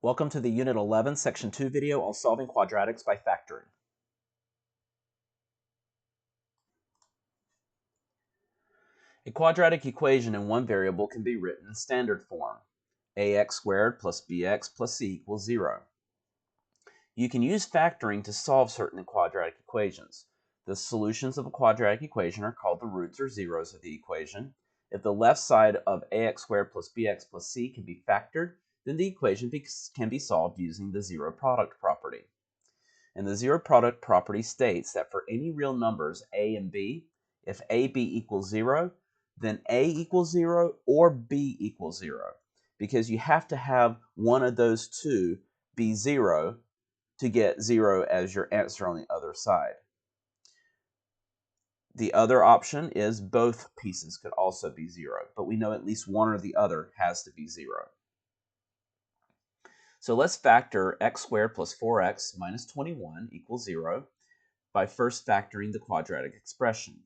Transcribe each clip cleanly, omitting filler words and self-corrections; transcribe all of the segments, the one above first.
Welcome to the Unit 11, Section 2 video on solving quadratics by factoring. A quadratic equation in one variable can be written in standard form. ax squared plus bx plus c equals 0. You can use factoring to solve certain quadratic equations. The solutions of a quadratic equation are called the roots or zeros of the equation. If the left side of ax squared plus bx plus c can be factored, then the equation can be solved using the zero product property. And the zero product property states that for any real numbers a and b, if ab equals 0, then a equals 0 or b equals 0, because you have to have one of those two be 0 to get 0 as your answer on the other side. The other option is both pieces could also be 0, but we know at least one or the other has to be 0. So let's factor x squared plus 4x minus 21 equals 0 by first factoring the quadratic expression.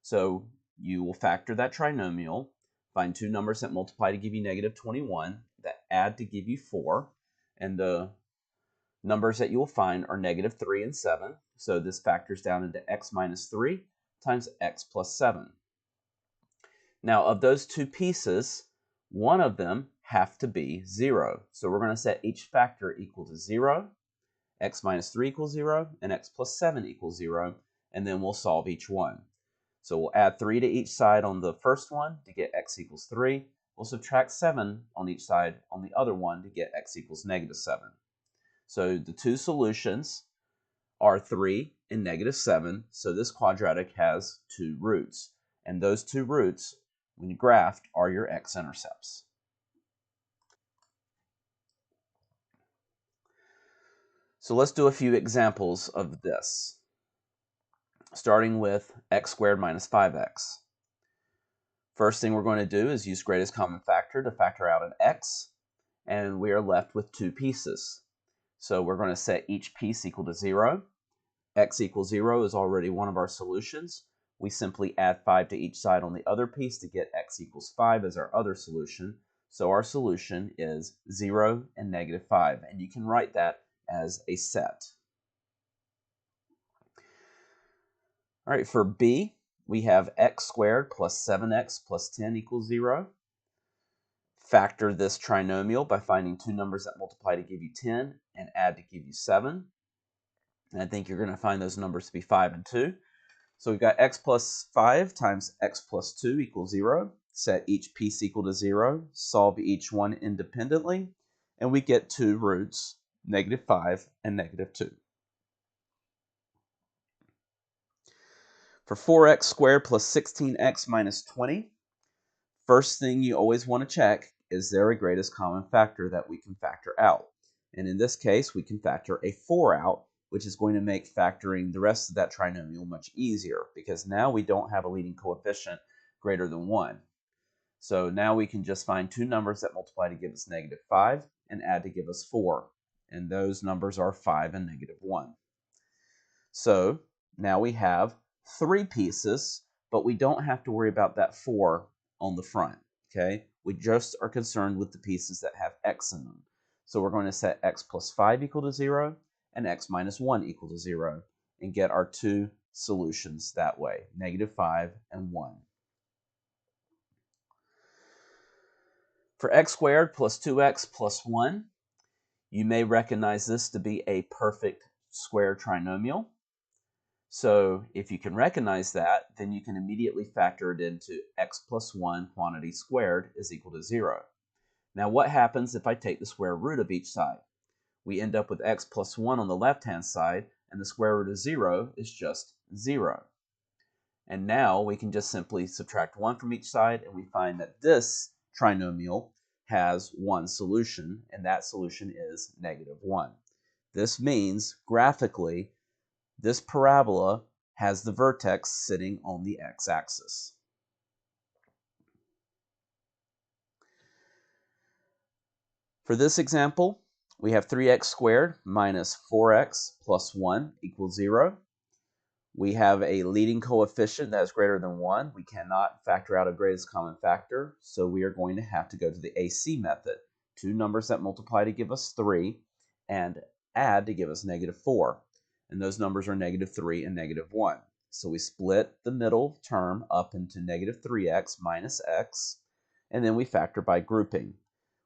So you will factor that trinomial, find two numbers that multiply to give you negative 21, that add to give you 4, and the numbers that you will find are negative 3 and 7. So this factors down into x minus 3 times x plus 7. Now of those two pieces, one of them have to be 0. So we're going to set each factor equal to 0, x minus 3 equals 0, and x plus 7 equals 0, and then we'll solve each one. So we'll add 3 to each side on the first one to get x equals 3. We'll subtract 7 on each side on the other one to get x equals negative 7. So the two solutions are 3 and negative 7, so this quadratic has two roots. And those two roots, when you graphed, are your x-intercepts. So let's do a few examples of this, starting with x squared minus 5x. First thing we're going to do is use greatest common factor to factor out an x, and we are left with two pieces. So we're going to set each piece equal to 0. X equals 0 is already one of our solutions. We simply add 5 to each side on the other piece to get x equals 5 as our other solution. So our solution is 0 and negative 5, and you can write that as a set. All right, for b, we have x squared plus 7x plus 10 equals 0. Factor this trinomial by finding two numbers that multiply to give you 10 and add to give you 7. And I think you're going to find those numbers to be 5 and 2. So we've got x plus 5 times x plus 2 equals 0. Set each piece equal to 0. Solve each one independently. And we get two roots, negative 5 and negative 2. For 4x squared plus 16x minus 20, first thing you always want to check, is there a greatest common factor that we can factor out? And in this case, we can factor a 4 out, which is going to make factoring the rest of that trinomial much easier, because now we don't have a leading coefficient greater than 1. So now we can just find two numbers that multiply to give us negative 5 and add to give us 4. And those numbers are 5 and negative 1. So now we have three pieces, but we don't have to worry about that 4 on the front, okay? We just are concerned with the pieces that have x in them. So we're going to set x plus 5 equal to 0 and x minus 1 equal to 0 and get our two solutions that way, negative 5 and 1. For x squared plus 2x plus 1, you may recognize this to be a perfect square trinomial. So if you can recognize that, then you can immediately factor it into x plus 1 quantity squared is equal to 0. Now what happens if I take the square root of each side? We end up with x plus 1 on the left-hand side, and the square root of 0 is just 0. And now we can just simply subtract 1 from each side, and we find that this trinomial has one solution, and that solution is negative 1. This means, graphically, this parabola has the vertex sitting on the x-axis. For this example, we have 3x squared minus 4x plus 1 equals 0. We have a leading coefficient that is greater than 1. We cannot factor out a greatest common factor, so we are going to have to go to the AC method. two numbers that multiply to give us 3, and add to give us -4. And those numbers are -3 and -1. So we split the middle term up into -3x minus x, and then we factor by grouping.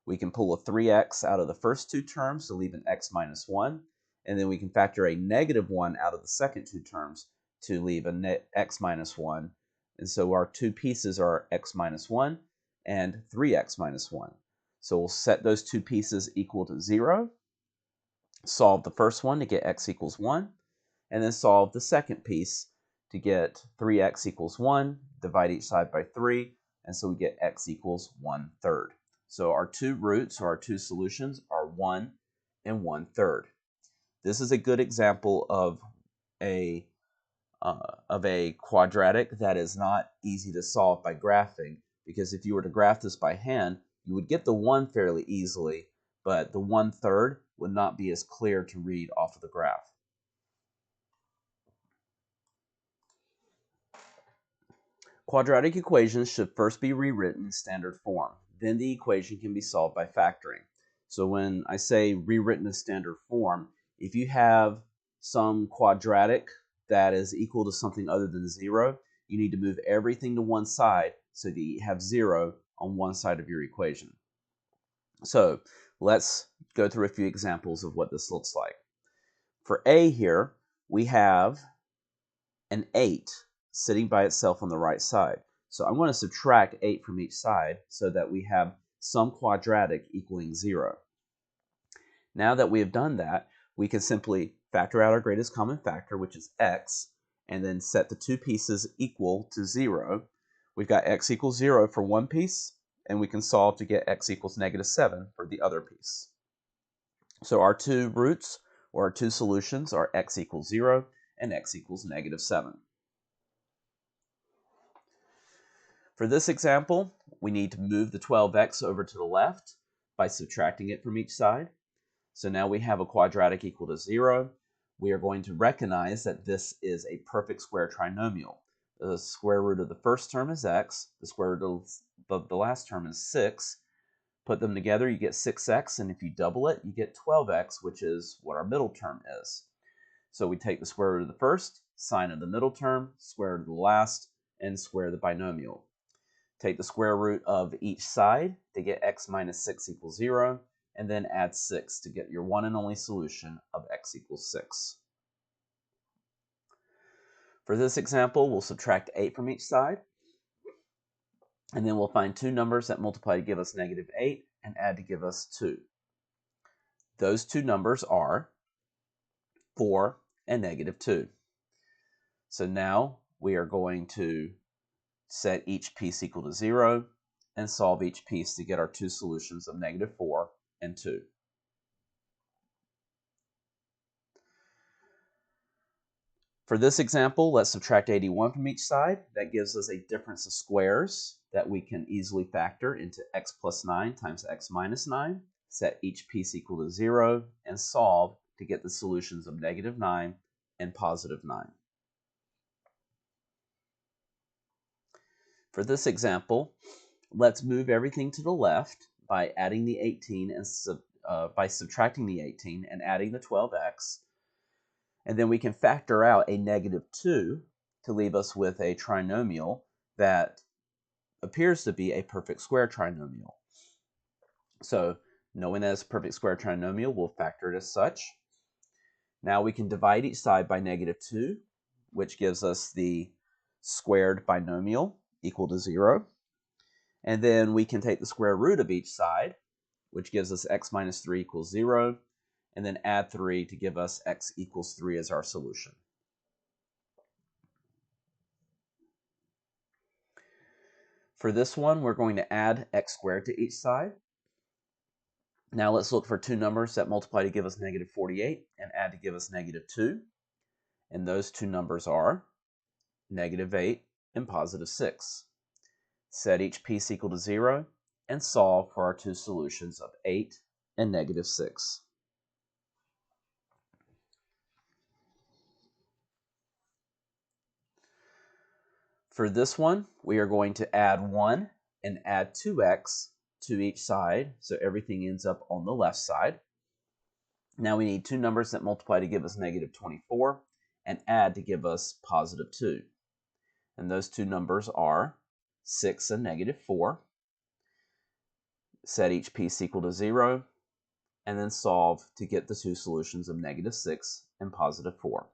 We can pull a 3x out of the first two terms to leave an x minus 1, and then we can factor a -1 out of the second two terms to leave a x minus 1. And so our two pieces are x minus 1 and 3x minus 1. So we'll set those two pieces equal to 0, solve the first one to get x equals 1, and then solve the second piece to get 3x equals 1, divide each side by 3, and so we get x equals 1/3. So our two roots, or our two solutions, are 1 and 1/3. This is a good example of a quadratic that is not easy to solve by graphing, because if you were to graph this by hand, you would get the 1 fairly easily, but the 1/3 would not be as clear to read off of the graph. Quadratic equations should first be rewritten in standard form. Then the equation can be solved by factoring. So when I say rewritten in standard form, if you have some quadratic that is equal to something other than 0, you need to move everything to one side so that you have 0 on one side of your equation. So let's go through a few examples of what this looks like. For a here, we have an 8 sitting by itself on the right side. So I'm going to subtract 8 from each side so that we have some quadratic equaling 0. Now that we have done that, we can simply factor out our greatest common factor, which is x, and then set the two pieces equal to 0. We've got x equals 0 for one piece, and we can solve to get x equals -7 for the other piece. So our two roots, or our two solutions, are x equals 0 and x equals -7. For this example, we need to move the 12x over to the left by subtracting it from each side. So now we have a quadratic equal to 0. We are going to recognize that this is a perfect square trinomial. The square root of the first term is x. The square root of the last term is 6. Put them together, you get 6x, and if you double it, you get 12x, which is what our middle term is. So we take the square root of the first, sine of the middle term, square root of the last, and square the binomial. Take the square root of each side to get x minus 6 equals 0, and then add 6 to get your one and only solution of x equals 6. For this example, we'll subtract 8 from each side, and then we'll find two numbers that multiply to give us -8 and add to give us 2. Those two numbers are 4 and -2. So now we are going to set each piece equal to 0 and solve each piece to get our two solutions of -4 and 2. For this example, let's subtract 81 from each side. That gives us a difference of squares that we can easily factor into x plus 9 times x minus 9, set each piece equal to 0, and solve to get the solutions of -9 and +9. For this example, let's move everything to the left by adding the 18 and by subtracting the 18 and adding the 12x. And then we can factor out a -2 to leave us with a trinomial that appears to be a perfect square trinomial. So knowing that it's a perfect square trinomial, we'll factor it as such. Now we can divide each side by -2, which gives us the squared binomial equal to 0. And then we can take the square root of each side, which gives us x minus 3 equals 0, and then add 3 to give us x equals 3 as our solution. For this one, we're going to add x squared to each side. Now let's look for two numbers that multiply to give us -48 and add to give us -2. And those two numbers are -8 and +6. Set each piece equal to 0 and solve for our two solutions of 8 and -6. For this one, we are going to add 1 and add 2x to each side, so everything ends up on the left side. Now we need two numbers that multiply to give us negative 24 and add to give us positive 2. And those two numbers are 6 and negative 4. Set each piece equal to 0, and then solve to get the two solutions of negative 6 and positive 4.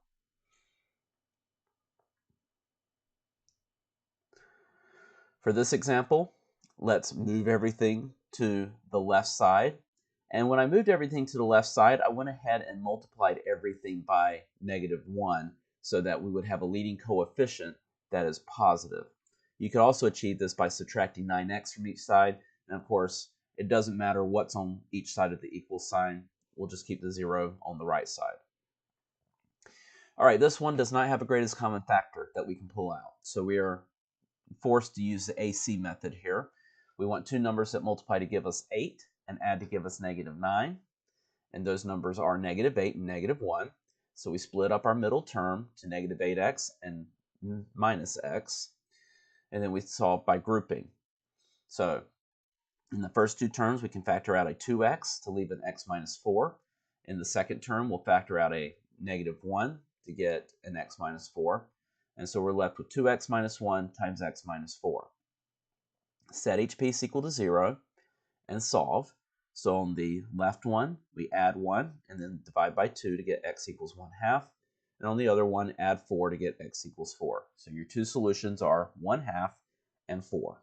For this example, let's move everything to the left side. And when I moved everything to the left side, I went ahead and multiplied everything by negative 1 so that we would have a leading coefficient that is positive. You could also achieve this by subtracting 9x from each side. And of course, it doesn't matter what's on each side of the equal sign. We'll just keep the 0 on the right side. All right, this one does not have a greatest common factor that we can pull out. So we are forced to use the AC method here. We want two numbers that multiply to give us 8 and add to give us negative 9. And those numbers are negative 8 and negative 1. So we split up our middle term to negative 8x and minus x. And then we solve by grouping. So in the first two terms, we can factor out a 2x to leave an x minus 4. In the second term, we'll factor out a negative 1 to get an x minus 4. And so we're left with 2x minus 1 times x minus 4. Set each piece equal to 0 and solve. So on the left one, we add 1 and then divide by 2 to get x equals 1/2. And on the other one, add 4 to get x equals 4. So your two solutions are 1/2 and 4.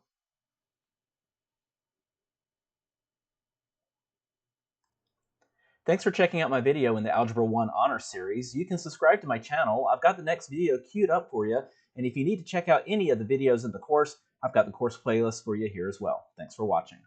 Thanks for checking out my video in the Algebra 1 Honor Series. You can subscribe to my channel. I've got the next video queued up for you. And if you need to check out any of the videos in the course, I've got the course playlist for you here as well. Thanks for watching.